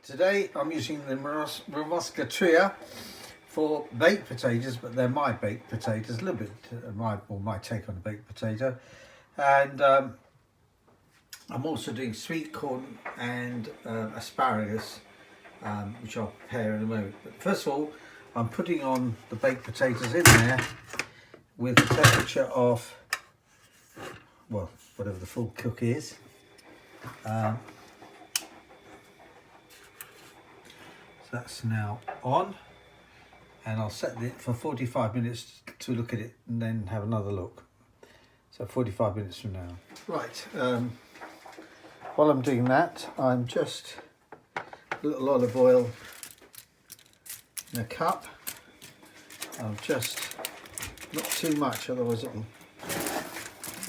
Today I'm using the Remoska Tria for baked potatoes, but they're my baked potatoes, a little bit my take on a baked potato. And I'm also doing sweet corn and asparagus, which I'll prepare in a moment. But first of all, I'm putting on the baked potatoes in there with the temperature of, well, whatever the full cook is. So that's now on, and I'll set it for 45 minutes to look at it and then have another look. So 45 minutes from now. Right, while I'm doing that, I'm just a little olive oil in a cup. I'm just, not too much, otherwise it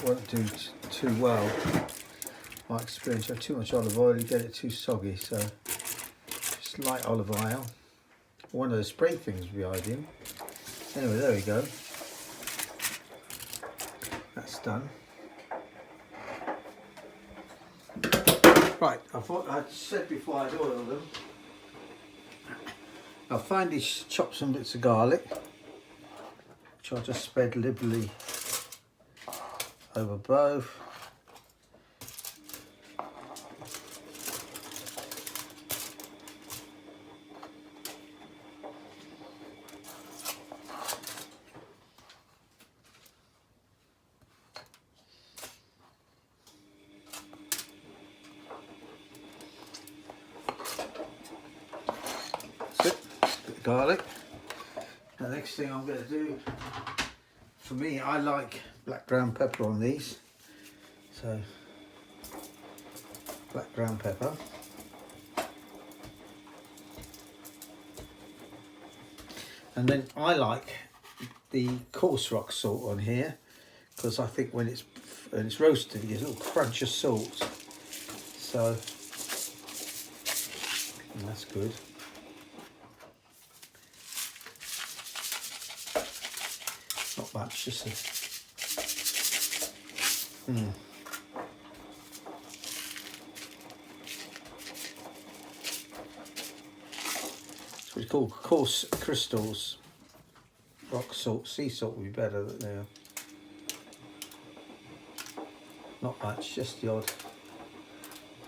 won't do too well. My experience, you have too much olive oil, you get it too soggy, so just light olive oil. One of those spray things we hide in. Anyway, there we go. That's done. Right, I said before I'd oil them. I'll finally chop some bits of garlic, which I'll just spread liberally over both. Garlic. The next thing I'm going to do, for me, I like black ground pepper on these, so black ground pepper, and then I like the coarse rock salt on here, because I think when it's roasted it gives a little crunch of salt, so that's good. Not much, just a... It's what we call coarse crystals. Rock salt, sea salt would be better than now. Not much, just the odd.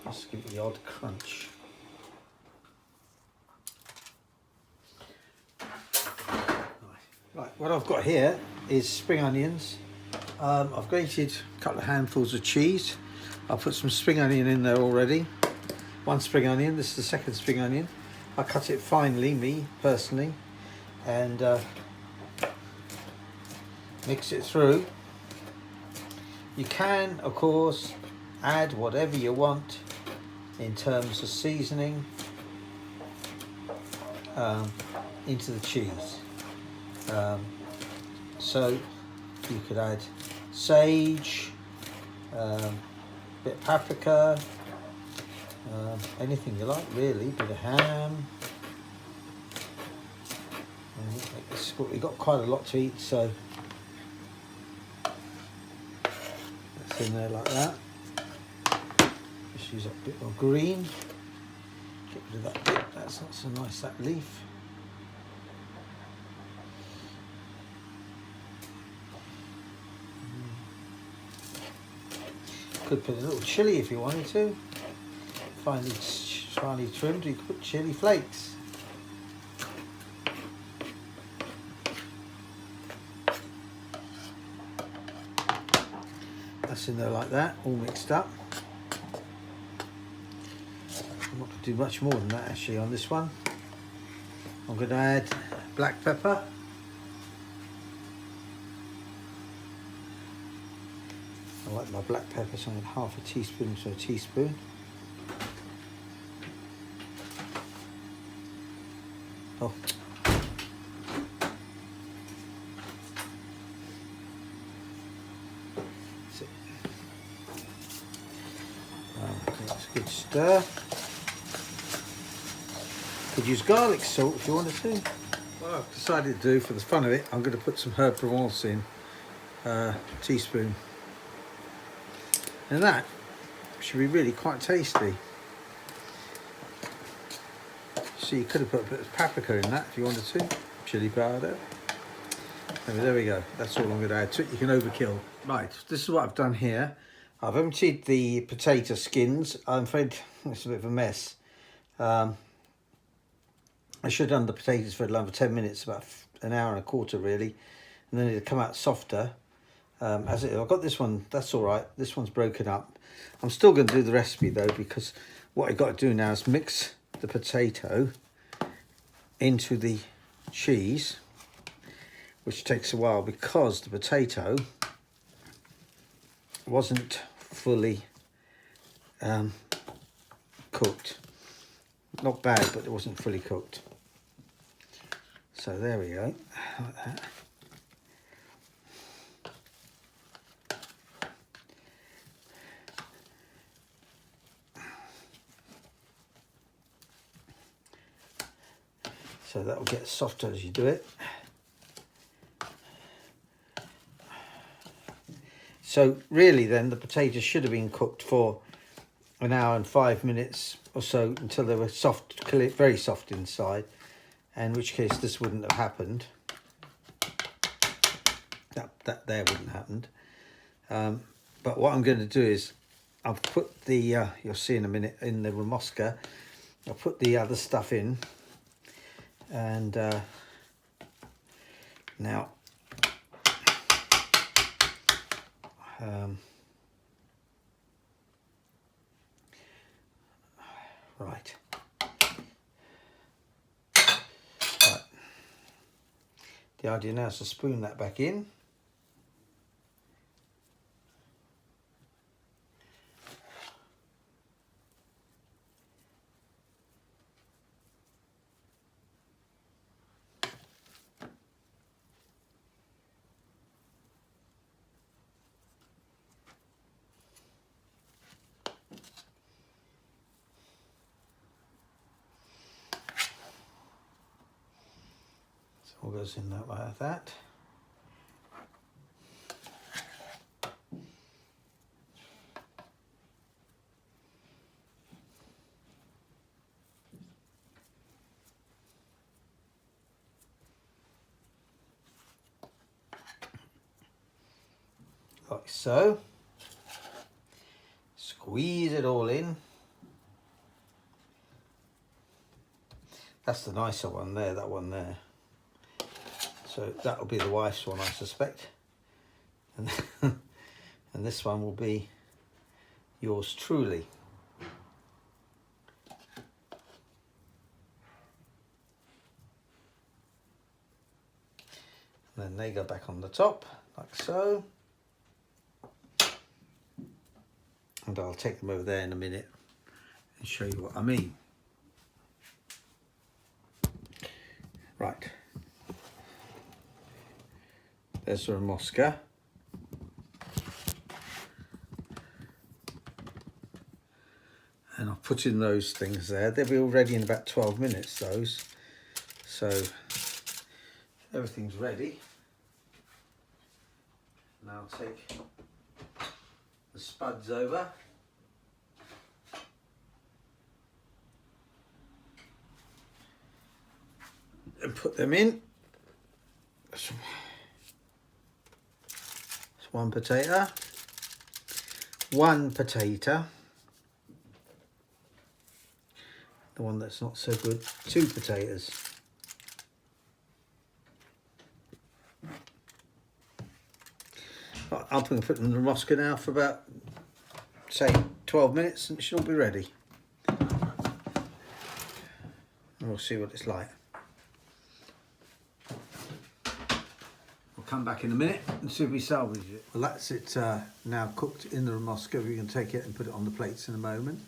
Just give it the odd crunch. Right, what I've got here is spring onions. I've grated a couple of handfuls of cheese. I'll put some spring onion in there already. One spring onion, this is the second spring onion. I cut it finely, me personally, and mix it through. You can, of course, add whatever you want in terms of seasoning into the cheese. So you could add sage, bit of paprika, anything you like really, bit of ham. We've got quite a lot to eat, so that's in there like that. Just use a bit more green. Get rid of that bit, that's not so nice, that leaf. Could put a little chilli if you wanted to. Finely trimmed, you could put chilli flakes. That's in there like that, all mixed up. I'm not going to do much more than that actually on this one. I'm going to add black pepper. I like my black pepper, so I'm half a teaspoon to a teaspoon. Oh. That's it. Okay, that's a good stir. Could use garlic salt if you wanted to. What I've decided to do for the fun of it, I'm going to put some herb Provence in, teaspoon. And that should be really quite tasty. So you could have put a bit of paprika in that if you wanted to, chili powder. There we go, that's all I'm going to add to it. You can overkill. Right, this is what I've done here. I've emptied the potato skins. I'm afraid it's a bit of a mess. I should have done the potatoes for another 10 minutes, about an hour and a quarter really, and then it'll come out softer. I've got this one, that's all right. This one's broken up. I'm still going to do the recipe though, because what I've got to do now is mix the potato into the cheese, which takes a while because the potato wasn't fully cooked. Not bad, but it wasn't fully cooked. So there we go, like that. So that will get softer as you do it. So really then the potatoes should have been cooked for an hour and 5 minutes or so until they were soft, very soft inside, in which case this wouldn't have happened. That there wouldn't have happened. But what I'm going to do is I've put the, you'll see in a minute, in the Remoska, I'll put the other stuff in. And now right. The idea now is to spoon that back in. All goes in that like that. Like so. Squeeze it all in. That's the nicer one there, that one there. So that'll be the wife's one, I suspect. And, and this one will be yours truly. And then they go back on the top, like so. And I'll take them over there in a minute and show you what I mean. Right. There's the Remoska. And I'll put in those things there. They'll be all ready in about 12 minutes, those. So everything's ready. Now I'll take the spuds over. And put them in. One potato, the one that's not so good, 2 potatoes, I'm going to put them in the Remoska now for about, say, 12 minutes and it should all be ready. And we'll see what it's like. Come back in a minute and see if we salvage it. Well, that's it now cooked in the Remoska. We can take it and put it on the plates in a moment.